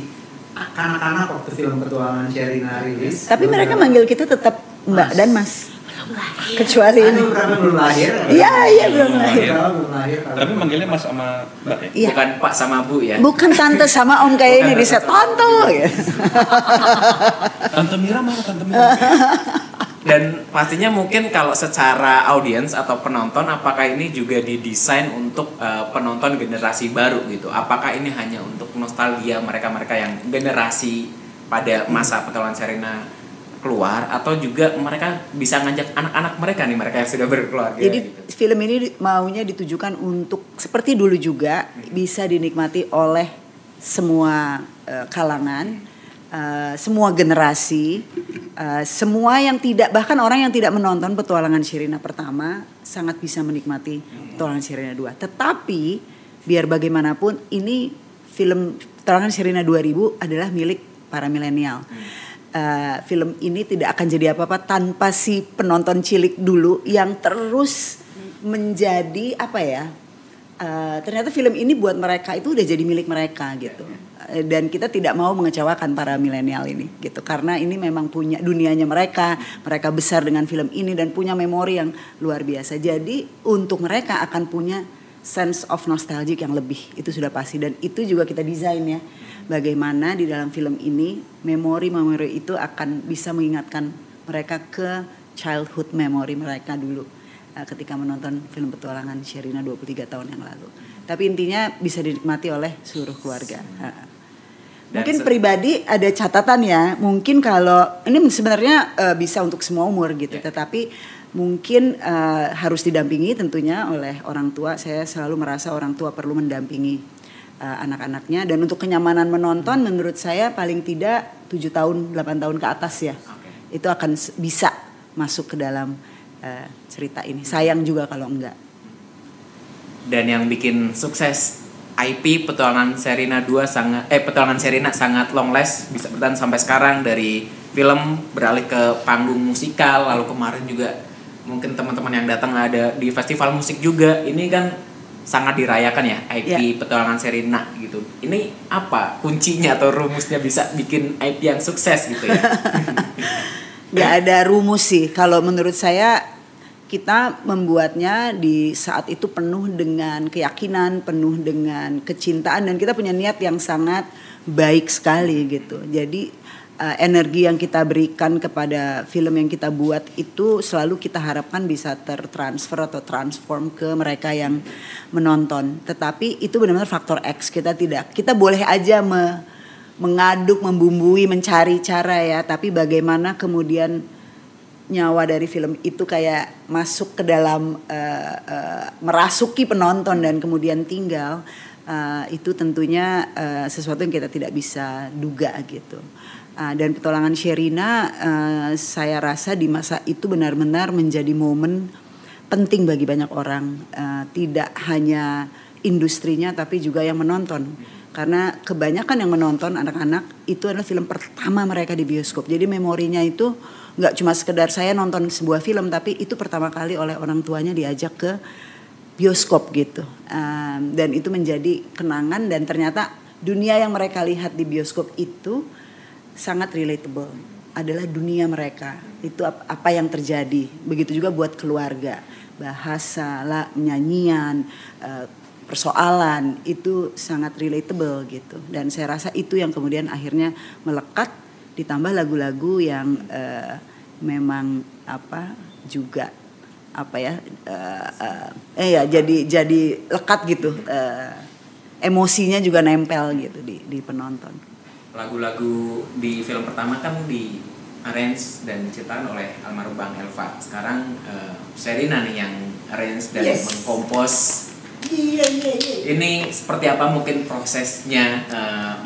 Speaker 4: kanak-kanak waktu film Petualangan Sherina rilis.
Speaker 1: Tapi mereka manggil kita tetap Mbak dan Mas. Kecuali ini.
Speaker 4: Belum lahir.
Speaker 1: Iya belum lahir.
Speaker 5: Tapi manggilnya Mas sama Mbak ya?
Speaker 1: Iya.
Speaker 3: Bukan Pak sama Bu ya?
Speaker 1: Bukan tante sama om kayak ini di set tante.
Speaker 5: Tante Mira mana Tante Mira?
Speaker 3: Dan pastinya mungkin kalau secara audiens atau penonton, apakah ini juga didesain untuk penonton generasi baru gitu? Apakah ini hanya untuk nostalgia mereka-mereka yang generasi pada masa Petualangan Sherina keluar, atau juga mereka bisa ngajak anak-anak mereka nih, mereka yang sudah berkeluarga?
Speaker 1: Jadi
Speaker 3: gitu.
Speaker 1: film ini maunya ditujukan untuk seperti dulu juga bisa dinikmati oleh semua kalangan, semua generasi, semua yang tidak, bahkan orang yang tidak menonton Petualangan Sherina pertama sangat bisa menikmati Petualangan Sherina 2. Tetapi biar bagaimanapun ini film Petualangan Sherina 2000 adalah milik para milenial. Film ini tidak akan jadi apa-apa tanpa si penonton cilik dulu yang terus menjadi ternyata film ini buat mereka itu udah jadi milik mereka gitu. Dan kita tidak mau mengecewakan para milenial ini gitu, karena ini memang punya dunianya mereka besar dengan film ini dan punya memori yang luar biasa. Jadi untuk mereka akan punya sense of nostalgic yang lebih, itu sudah pasti, dan itu juga kita desain ya. Bagaimana di dalam film ini memori-memori itu akan bisa mengingatkan mereka ke childhood memory mereka dulu ketika menonton film Petualangan Sherina 23 tahun yang lalu. Tapi intinya bisa dinikmati oleh seluruh keluarga.
Speaker 3: Dan
Speaker 1: mungkin pribadi ada catatan ya. Mungkin kalau ini sebenarnya bisa untuk semua umur gitu, tetapi mungkin harus didampingi tentunya oleh orang tua. Saya selalu merasa orang tua perlu mendampingi anak-anaknya, dan untuk kenyamanan menonton menurut saya paling tidak 7 tahun, 8 tahun ke atas ya. Itu akan bisa masuk ke dalam cerita ini. Sayang juga kalau enggak.
Speaker 3: Dan yang bikin sukses IP Petualangan Sherina 2 Petualangan Sherina sangat long last, bisa bertahan sampai sekarang, dari film beralih ke panggung musikal, lalu kemarin juga mungkin teman-teman yang datang ada di festival musik juga. Ini kan sangat dirayakan ya IP Petualangan Sherina gitu. Ini apa kuncinya atau rumusnya bisa bikin IP yang sukses gitu ya?
Speaker 1: Gak ada rumus sih. Kalau menurut saya kita membuatnya di saat itu penuh dengan keyakinan, penuh dengan kecintaan, dan kita punya niat yang sangat baik sekali gitu. Jadi energi yang kita berikan kepada film yang kita buat itu selalu kita harapkan bisa tertransfer atau transform ke mereka yang menonton. Tetapi itu benar-benar faktor X. Kita boleh aja mengaduk, membumbui, mencari cara ya, tapi bagaimana kemudian nyawa dari film itu kayak masuk ke dalam merasuki penonton dan kemudian tinggal, itu tentunya sesuatu yang kita tidak bisa duga gitu. Dan Petualangan Sherina saya rasa di masa itu benar-benar menjadi momen penting bagi banyak orang, tidak hanya industrinya tapi juga yang menonton. Karena kebanyakan yang menonton anak-anak itu adalah film pertama mereka di bioskop. Jadi memorinya itu nggak cuma sekedar saya nonton sebuah film, tapi itu pertama kali oleh orang tuanya diajak ke bioskop gitu. Dan itu menjadi kenangan, dan ternyata dunia yang mereka lihat di bioskop itu sangat relatable. Adalah dunia mereka. Itu apa yang terjadi. Begitu juga buat keluarga. Bahasa, nyanyian, persoalan itu sangat relatable gitu. Dan saya rasa itu yang kemudian akhirnya melekat, ditambah lagu-lagu yang memang jadi lekat gitu, emosinya juga nempel gitu di penonton.
Speaker 3: Lagu-lagu di film pertama kan di arrange dan diciptakan oleh almarhum Bang Elva. Sekarang Sherina nih yang arrange dan mengkompos. Ini seperti apa mungkin prosesnya,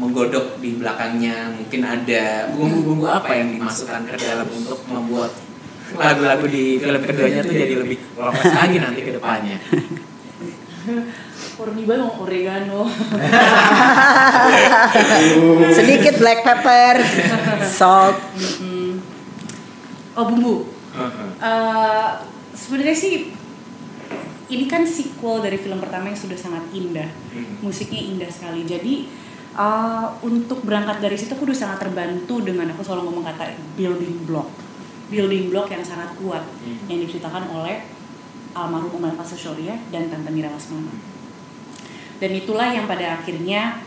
Speaker 3: menggodok di belakangnya, mungkin ada bumbu-bumbu apa yang dimasukkan ke dalam untuk membuat lagu-lagu di film keduanya tuh jadi lebih lolos lagi nanti ke depannya.
Speaker 2: Oregano.
Speaker 1: Sedikit black pepper, salt.
Speaker 2: Oh, bumbu. Sebenarnya sih ini kan sequel dari film pertama yang sudah sangat indah. Musiknya indah sekali. Jadi untuk berangkat dari situ aku udah sangat terbantu dengan, aku selalu ngomong kata building block yang sangat kuat yang diceritakan oleh almarhum Om Elva Soshoria dan Tante Mira Lesmana. Dan itulah yang pada akhirnya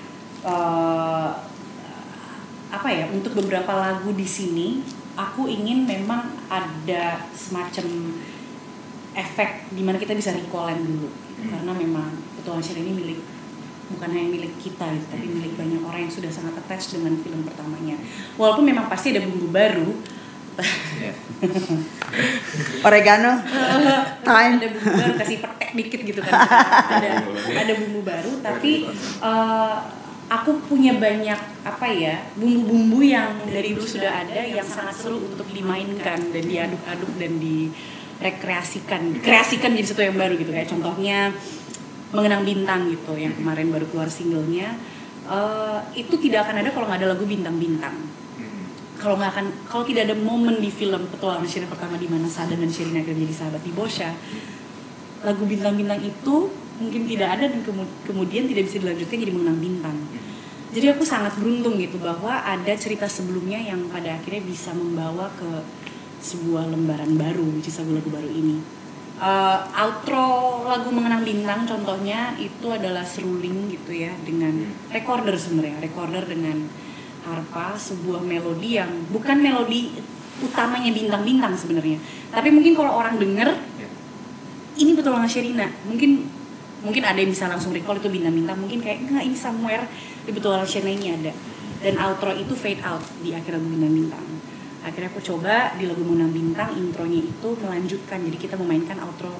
Speaker 2: untuk beberapa lagu di sini aku ingin memang ada semacam efek di mana kita bisa recall dulu, karena memang Petualangan Sherina ini bukan hanya milik kita gitu, tapi milik banyak orang yang sudah sangat attached dengan film pertamanya. Walaupun memang pasti ada bumbu baru,
Speaker 1: oregano, thyme,
Speaker 2: ada bumbu baru, kasih petek dikit gitu kan, ada bumbu baru, tapi aku punya banyak bumbu-bumbu yang dari dulu sudah ada yang sangat seru untuk dimainkan dan diaduk-aduk dan kreasikan jadi sesuatu yang baru gitu. Kayak contohnya Mengenang Bintang gitu yang kemarin baru keluar singlenya, itu tidak akan ada kalau nggak ada lagu bintang-bintang. Kalau tidak ada momen di film Petualangan Sherina pertama di mana Sada dan Sherina akan menjadi sahabat di Boscha, lagu bintang-bintang itu mungkin tidak ada dan kemudian tidak bisa dilanjutkan jadi Mengenang Bintang. Jadi aku sangat beruntung gitu bahwa ada cerita sebelumnya yang pada akhirnya bisa membawa ke sebuah lembaran baru, which is lagu baru ini. Outro lagu Mengenang Bintang contohnya itu adalah seruling gitu ya, dengan recorder dengan harpa, sebuah melodi yang bukan melodi utamanya bintang-bintang sebenarnya, tapi mungkin kalau orang denger ini Petualangan Sherina, mungkin ada yang bisa langsung recall itu bintang-bintang, mungkin kayak enggak, ini somewhere di Petualangan Sherina ini ada. dan outro itu fade out di akhir lagu Bintang Bintang. Akhirnya aku coba di lagu Bintang Bintang intronya itu melanjutkan, jadi kita memainkan outro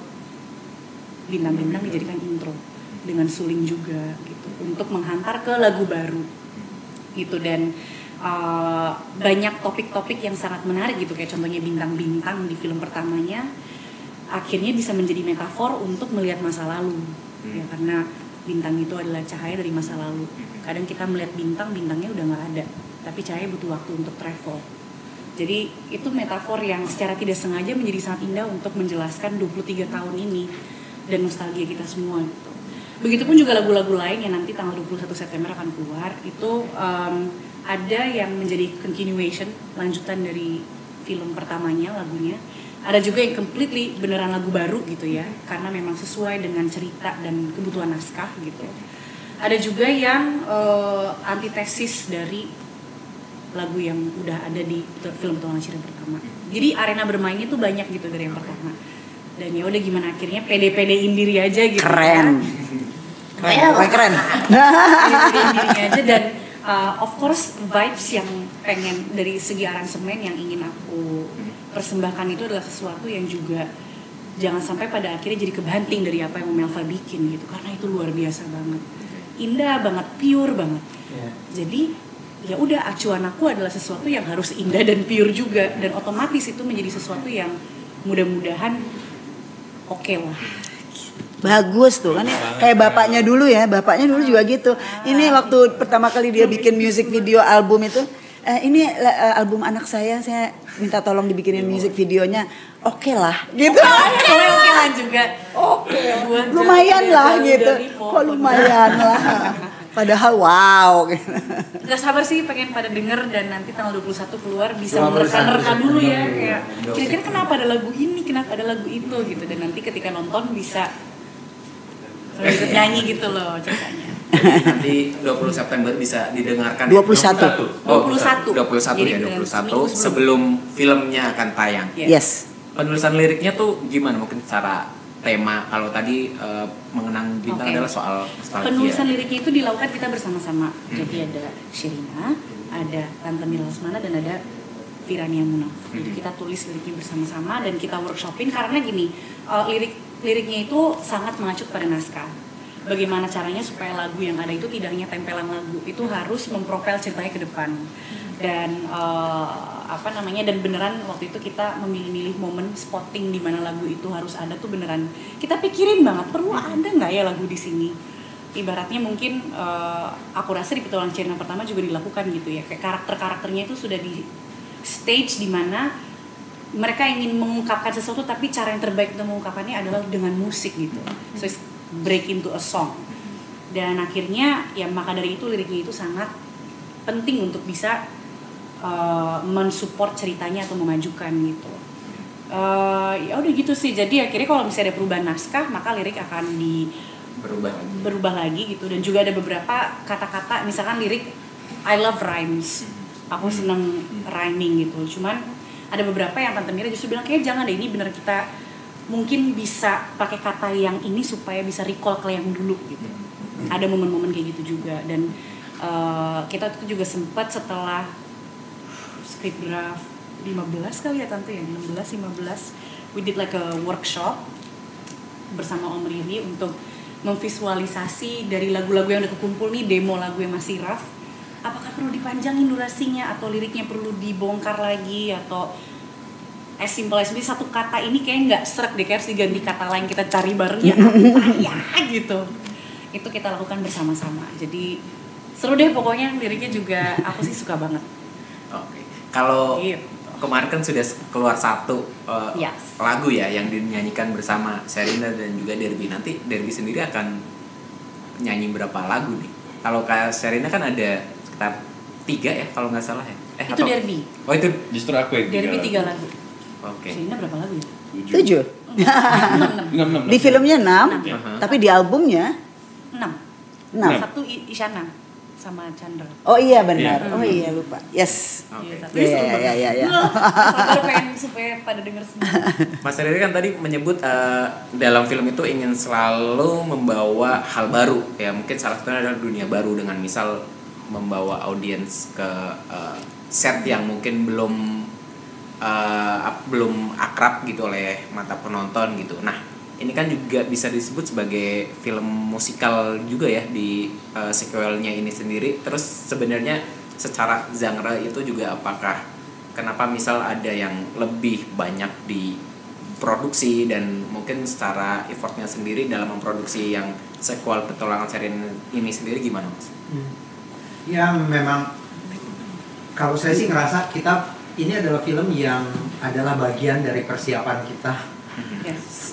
Speaker 2: Bintang Bintang dijadikan intro dengan suling juga gitu untuk menghantar ke lagu baru gitu. Dan banyak topik-topik yang sangat menarik gitu, kayak contohnya bintang-bintang di film pertamanya akhirnya bisa menjadi metafor untuk melihat masa lalu ya, karena bintang itu adalah cahaya dari masa lalu. Kadang kita melihat bintang, bintangnya udah nggak ada, tapi cahaya butuh waktu untuk travel. Jadi itu metafor yang secara tidak sengaja menjadi sangat indah untuk menjelaskan 23 tahun ini dan nostalgia kita semua gitu. Begitupun juga lagu-lagu lain yang nanti tanggal 21 September akan keluar, itu ada yang menjadi continuation, lanjutan dari film pertamanya lagunya. Ada juga yang completely beneran lagu baru gitu ya, karena memang sesuai dengan cerita dan kebutuhan naskah gitu. Ada juga yang antitesis dari lagu yang udah ada di film Petualangan Sherina pertama. Jadi arena bermainnya tuh banyak gitu dari yang pertama. Dan ya udah gimana akhirnya pede-pedein diri aja gitu.
Speaker 1: Keren. Keren.
Speaker 2: Pede-pedein diri aja dan of course vibes yang pengen dari segi aransemen yang ingin aku persembahkan itu adalah sesuatu yang juga jangan sampai pada akhirnya jadi kebanting dari apa yang Melva bikin gitu, karena itu luar biasa banget, indah banget, pure banget. Jadi ya udah, acuan aku adalah sesuatu yang harus indah dan pure juga, dan otomatis itu menjadi sesuatu yang mudah-mudahan oke lah.
Speaker 1: Bagus tuh kan ya. Kayak bapaknya dulu ya, bapaknya dulu juga gitu. Ini waktu pertama kali dia bikin music video album itu, ini album anak saya minta tolong dibikinin music videonya. Oke lah gitu.
Speaker 2: Oke lah juga.
Speaker 1: Oke. Lumayan lah gitu. Kok lumayan lah. Padahal wow.
Speaker 2: Gak sabar sih pengen pada denger, dan nanti tanggal 21 keluar bisa menerka-nerka dulu ya, kayak kira-kira kenapa ada lagu ini, kenapa ada lagu itu gitu, dan nanti ketika nonton bisa ikut nyanyi gitu loh ceritanya.
Speaker 3: Nanti 20 September bisa didengarkan.
Speaker 1: 21.
Speaker 3: Oh,
Speaker 2: 21.
Speaker 3: 21
Speaker 2: Jadi
Speaker 3: ya,
Speaker 2: beneran
Speaker 3: 21 sebelum filmnya akan tayang.
Speaker 1: Yes.
Speaker 3: Penulisan liriknya tuh gimana? Mungkin secara tema, kalau tadi mengenang bintang adalah soal nostalgia.
Speaker 2: Penulisan liriknya itu dilakukan kita bersama-sama. Jadi ada Sherina, ada Tante Mila Lesmana, dan ada Virania Munaf. Jadi kita tulis liriknya bersama-sama dan kita workshopin, karena gini, liriknya itu sangat mengacu pada naskah. Bagaimana caranya supaya lagu yang ada itu tidak hanya tempelan lagu, itu harus mempropel ceritanya ke depan. Dan dan beneran waktu itu kita memilih-milih momen spotting di mana lagu itu harus ada tuh, beneran kita pikirin banget, perlu ada nggak ya lagu di sini. Ibaratnya mungkin aku rasa di Petualangan Sherina pertama juga dilakukan gitu ya, kayak karakter-karakternya itu sudah di stage di mana mereka ingin mengungkapkan sesuatu, tapi cara yang terbaik untuk mengungkapkannya adalah dengan musik gitu. So it's break into a song. Dan akhirnya ya maka dari itu liriknya itu sangat penting untuk bisa mensupport ceritanya atau memajukan gitu. Ya udah gitu sih. Jadi akhirnya kalau misalnya ada perubahan naskah, maka lirik akan berubah lagi gitu. Dan juga ada beberapa kata-kata, misalkan lirik I love rhymes. Aku seneng rhyming gitu. Cuman ada beberapa yang Tante Mira justru bilang kayak jangan deh, ini bener kita mungkin bisa pakai kata yang ini supaya bisa recall ke yang dulu gitu. Ada momen-momen kayak gitu juga. Dan kita tuh juga sempat setelah script draft 15 kali ya Tante ya, 16-15 we did like a workshop bersama Om Riri untuk memvisualisasi dari lagu-lagu yang udah kekumpul nih, demo lagu yang masih rough, apakah perlu dipanjangin durasinya atau liriknya perlu dibongkar lagi, atau as simple as satu kata ini kayak nggak serak deh, kayak harus diganti kata lain, kita cari bareng ya apa ya gitu. Itu kita lakukan bersama-sama, jadi seru deh pokoknya. Liriknya juga aku sih suka banget.
Speaker 3: Oke. Kalau kemarin kan sudah keluar satu lagu ya yang dinyanyikan bersama Sherina dan juga Derby. Nanti Derby sendiri akan nyanyi berapa lagu nih? Kalau kayak Sherina kan ada sekitar 3 ya kalau nggak salah ya.
Speaker 2: Itu Derby.
Speaker 3: Oh itu
Speaker 5: justru aku yang
Speaker 2: Derby 3 lagu.
Speaker 3: Oke.
Speaker 2: Sherina berapa lagu ya?
Speaker 1: 7.
Speaker 5: 6.
Speaker 1: Di filmnya 6, tapi di albumnya
Speaker 2: 6.
Speaker 1: 6.
Speaker 2: Satu Isyana sama Chandra.
Speaker 1: Oh iya benar. Oh iya lupa. Yes.
Speaker 3: Oke.
Speaker 1: Iya.
Speaker 2: Sabar pengen supaya pada denger semua.
Speaker 3: Mas Riri kan tadi menyebut dalam film itu ingin selalu membawa hal baru ya, mungkin salah satunya adalah dunia baru dengan misal membawa audiens ke set yang mungkin belum akrab gitu oleh mata penonton gitu. Nah, ini kan juga bisa disebut sebagai film musikal juga ya di sequelnya ini sendiri. Terus sebenarnya secara genre itu juga apakah kenapa misal ada yang lebih banyak diproduksi dan mungkin secara effortnya sendiri dalam memproduksi yang sequel Petualangan Sherina ini sendiri gimana Mas?
Speaker 4: Ya memang kalau saya sih ngerasa ini adalah film yang adalah bagian dari persiapan kita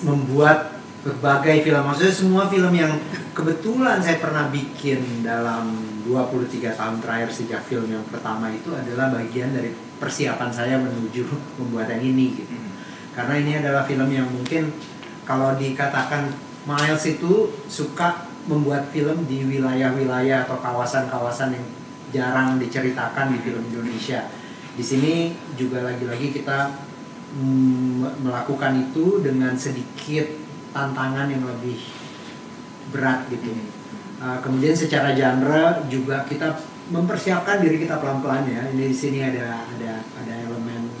Speaker 4: membuat berbagai film. Maksudnya semua film yang kebetulan saya pernah bikin dalam 23 tahun terakhir sejak film yang pertama itu adalah bagian dari persiapan saya menuju membuat yang ini gitu. Karena ini adalah film yang mungkin kalau dikatakan Miles itu suka membuat film di wilayah-wilayah atau kawasan-kawasan yang jarang diceritakan di film Indonesia. Di sini juga lagi-lagi kita melakukan itu dengan sedikit tantangan yang lebih berat gitu. Kemudian secara genre juga kita mempersiapkan diri kita pelan-pelan ya. Ini di sini ada elemen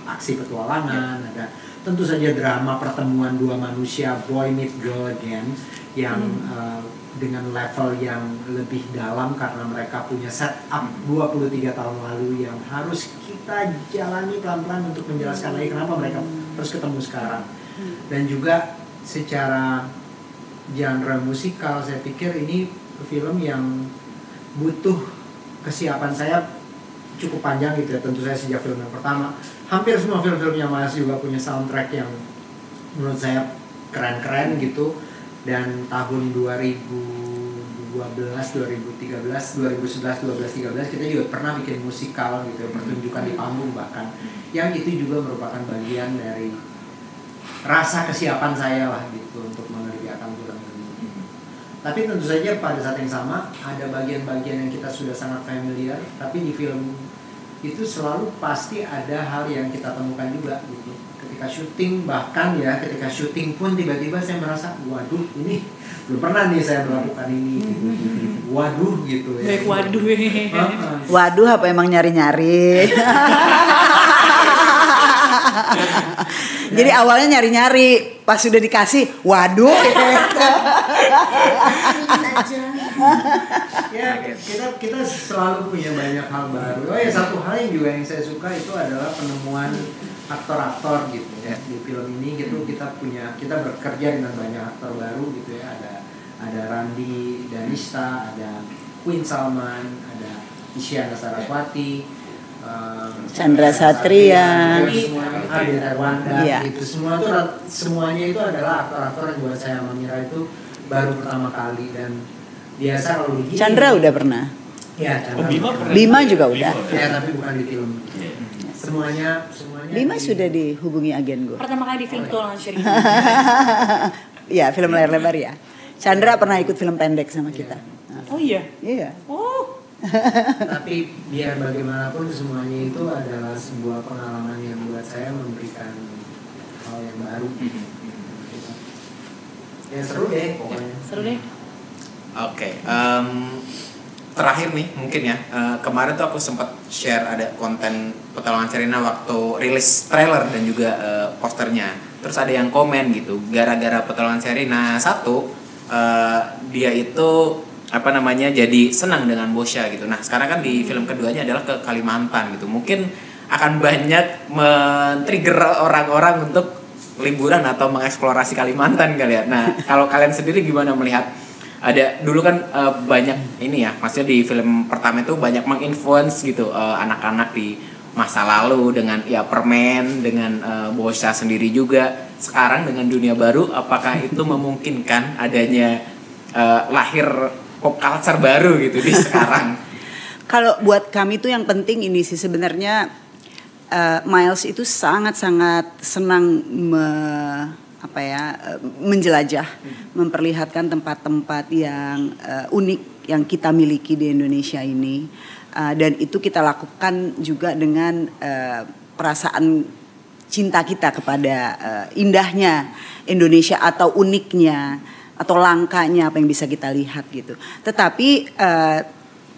Speaker 4: aksi petualangan, ada tentu saja drama pertemuan dua manusia, boy meet girl again, yang dengan level yang lebih dalam karena mereka punya setup 23 tahun lalu yang harus kita jalani pelan-pelan untuk menjelaskan lagi kenapa mereka harus ketemu sekarang. Dan juga secara genre musikal saya pikir ini film yang butuh kesiapan saya cukup panjang gitu ya. Tentu saya sejak film yang pertama, hampir semua film-filmnya Mas juga punya soundtrack yang menurut saya keren-keren gitu. Dan tahun 2012, 2013, 2011, 12, 13 kita juga pernah bikin musikal gitu, pertunjukan di panggung bahkan, yang itu juga merupakan bagian dari rasa kesiapan saya lah gitu untuk mengerjakan film ini. Tapi tentu saja pada saat yang sama ada bagian-bagian yang kita sudah sangat familiar, tapi di film itu selalu pasti ada hal yang kita temukan juga gitu. Ketika syuting, bahkan ya ketika syuting pun tiba-tiba saya merasa waduh ini belum pernah nih saya melakukan ini gitu. Waduh gitu ya.
Speaker 2: Baik waduh.
Speaker 1: Waduh apa emang nyari-nyari. Jadi awalnya nyari-nyari, pas sudah dikasih waduh.
Speaker 4: Ya kita selalu punya banyak hal baru. Oh ya, satu hal yang juga yang saya suka itu adalah penemuan aktor-aktor gitu ya di film ini gitu. Kita bekerja dengan banyak aktor baru gitu ya. Ada Randi Danista, ada Queen Salman, ada Isyana Saraswati,
Speaker 1: Chandra Satria,
Speaker 4: ada Wanda,
Speaker 1: iya.
Speaker 4: Itu semuanya itu adalah aktor-aktor yang buat saya mengira itu baru pertama kali. Dan biasa kalau begini
Speaker 1: Chandra udah pernah.
Speaker 4: Ya, Chandra
Speaker 1: Bima juga udah.
Speaker 4: ya, tapi bukan di film. Semuanya
Speaker 1: Bima sudah dihubungi agen gue.
Speaker 2: Pertama kali di film Petualangan Sherina.
Speaker 1: Ya, film layar lebar ya. Chandra pernah ikut film pendek sama kita.
Speaker 2: Oh iya.
Speaker 1: Iya.
Speaker 2: Oh.
Speaker 4: Tapi biar bagaimanapun semuanya itu adalah sebuah pengalaman yang buat saya memberikan hal yang baru. Ya seru deh pokoknya.
Speaker 2: Seru deh.
Speaker 3: Oke, terakhir nih mungkin ya, kemarin tuh aku sempat share ada konten Petualangan Sherina waktu rilis trailer dan juga posternya. Terus ada yang komen gitu, gara-gara Petualangan Sherina 1, dia itu jadi senang dengan Bosya gitu. Nah sekarang kan di film keduanya adalah ke Kalimantan gitu. Mungkin akan banyak men-trigger orang-orang untuk liburan atau mengeksplorasi Kalimantan kali ya. Nah kalau kalian sendiri gimana melihat? Ada dulu kan banyak ini ya, maksudnya di film pertama itu banyak menginfluence gitu anak-anak di masa lalu dengan ya permen, dengan Bosya sendiri juga. Sekarang dengan dunia baru, apakah itu memungkinkan adanya lahir pop culture baru gitu di sekarang?
Speaker 1: Kalau buat kami tuh yang penting ini sih sebenarnya Miles itu sangat-sangat senang menjelajah, memperlihatkan tempat-tempat yang unik yang kita miliki di Indonesia ini, dan itu kita lakukan juga dengan perasaan cinta kita kepada indahnya Indonesia atau uniknya atau langkanya apa yang bisa kita lihat gitu. Tetapi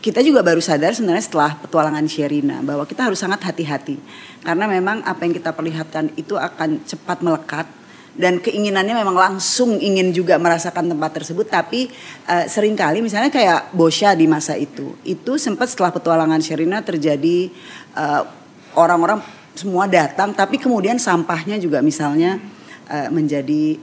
Speaker 1: kita juga baru sadar sebenarnya setelah petualangan Sherina bahwa kita harus sangat hati-hati karena memang apa yang kita perlihatkan itu akan cepat melekat dan keinginannya memang langsung ingin juga merasakan tempat tersebut, tapi seringkali misalnya kayak Boscha di masa itu sempat setelah petualangan Sherina terjadi orang-orang semua datang tapi kemudian sampahnya juga misalnya menjadi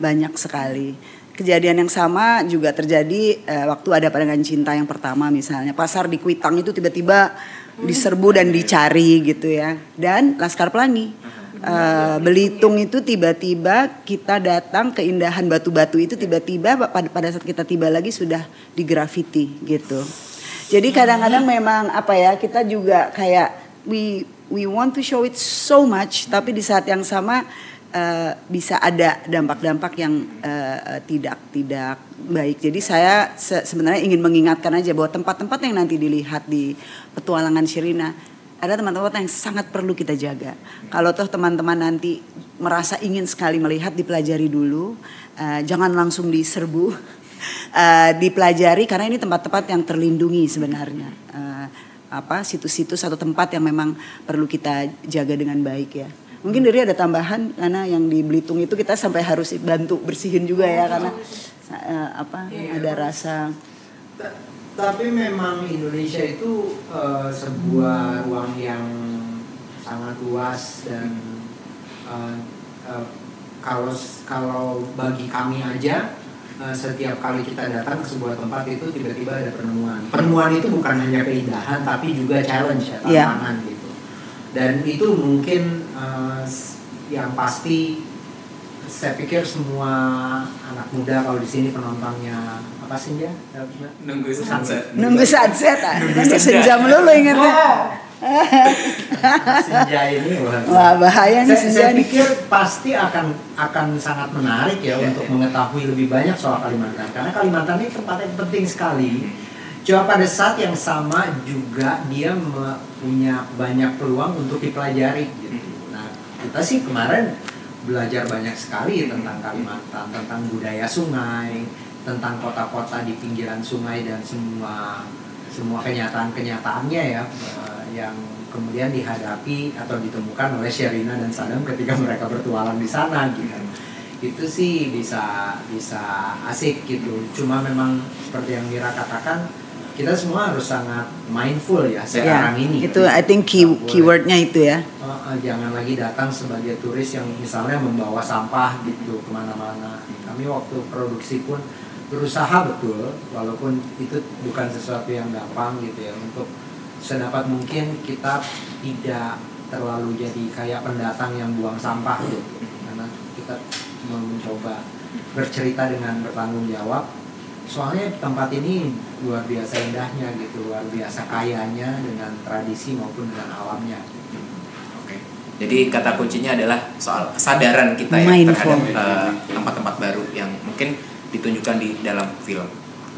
Speaker 1: banyak sekali. Kejadian yang sama juga terjadi waktu ada Pandangan Cinta yang pertama misalnya. Pasar di Kuitang itu tiba-tiba diserbu dan dicari gitu ya. Dan Laskar Pelangi, Belitung itu tiba-tiba kita datang, keindahan batu-batu itu tiba-tiba pada saat kita tiba lagi sudah digrafiti gitu. Jadi kadang-kadang memang apa ya, kita juga kayak we want to show it so much, tapi di saat yang sama bisa ada dampak-dampak yang tidak baik. Jadi saya sebenarnya ingin mengingatkan aja bahwa tempat-tempat yang nanti dilihat di petualangan Sherina ada tempat-tempat yang sangat perlu kita jaga. Kalau toh teman-teman nanti merasa ingin sekali melihat, dipelajari dulu, jangan langsung diserbu, dipelajari karena ini tempat-tempat yang terlindungi sebenarnya. Situs-situs atau tempat yang memang perlu kita jaga dengan baik ya. Mungkin Diri ada tambahan karena yang di Belitung itu kita sampai harus bantu bersihin juga ya karena ada rasa.
Speaker 4: Tapi memang Indonesia itu sebuah ruang yang sangat luas dan kalau bagi kami aja setiap kali kita datang ke sebuah tempat itu tiba-tiba ada penemuan. Penemuan itu bukan hanya keindahan tapi juga challenge ya, tantangan gitu. Dan itu mungkin yang pasti saya pikir semua anak muda kalau di sini penontonnya apa sih dia?
Speaker 3: Nunggu sunset.
Speaker 1: Nunggu sunset. Nunggu senja melulu ingatnya.
Speaker 4: Senja ini
Speaker 1: wah bahaya nih senja.
Speaker 4: Saya pikir pasti akan sangat menarik ya untuk mengetahui lebih banyak soal Kalimantan karena Kalimantan ini tempat yang penting sekali. Cuma pada saat yang sama juga dia punya banyak peluang untuk dipelajari gitu. Nah, kita sih kemarin belajar banyak sekali tentang Kalimantan, tentang budaya sungai, tentang kota-kota di pinggiran sungai dan semua kenyataan-kenyataannya ya yang kemudian dihadapi atau ditemukan oleh Sherina dan Sadam ketika mereka bertualang di sana gitu. Itu sih bisa asik gitu. Cuma memang seperti yang Mira katakan, kita semua harus sangat mindful ya sekarang ini.
Speaker 1: Itu I think keywordnya itu ya.
Speaker 4: Jangan lagi datang sebagai turis yang misalnya membawa sampah gitu kemana-mana. Kami waktu produksi pun berusaha betul, walaupun itu bukan sesuatu yang gampang gitu ya, untuk sedapat mungkin kita tidak terlalu jadi kayak pendatang yang buang sampah gitu. Karena kita mencoba bercerita dengan bertanggung jawab. Soalnya tempat ini luar biasa indahnya gitu, luar biasa kayanya dengan tradisi maupun dengan alamnya.
Speaker 3: Oke. Jadi kata kuncinya adalah soal kesadaran kita ya terhadap tempat-tempat baru yang mungkin ditunjukkan di dalam film.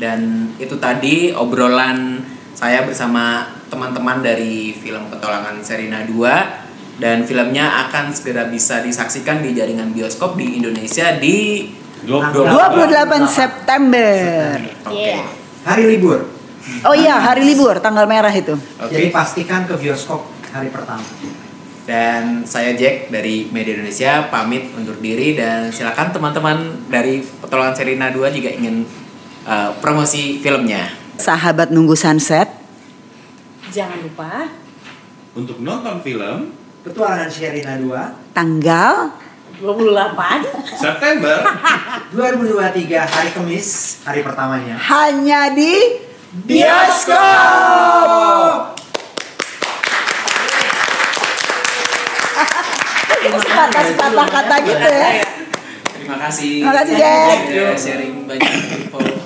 Speaker 3: Dan itu tadi obrolan saya bersama teman-teman dari film Petualangan Sherina 2 dan filmnya akan segera bisa disaksikan di jaringan bioskop di Indonesia di
Speaker 1: 28 September.
Speaker 3: Oke.
Speaker 4: Hari libur.
Speaker 1: Oh iya, hari libur, tanggal merah itu.
Speaker 4: Jadi pastikan ke bioskop hari pertama.
Speaker 3: Dan saya Jack dari Media Indonesia pamit undur diri dan silakan teman-teman dari Petualangan Sherina 2 juga ingin promosi filmnya.
Speaker 1: Sahabat nunggu sunset.
Speaker 2: Jangan lupa
Speaker 5: Untuk nonton film
Speaker 4: Petualangan Sherina 2
Speaker 1: tanggal
Speaker 2: 28
Speaker 5: September
Speaker 4: 2023 hari Kamis, hari pertamanya.
Speaker 1: hanya di bioskop. Sepatah kata gitu ya.
Speaker 3: Terima kasih.
Speaker 1: Terima kasih, Jack.
Speaker 3: Sharing banyak info.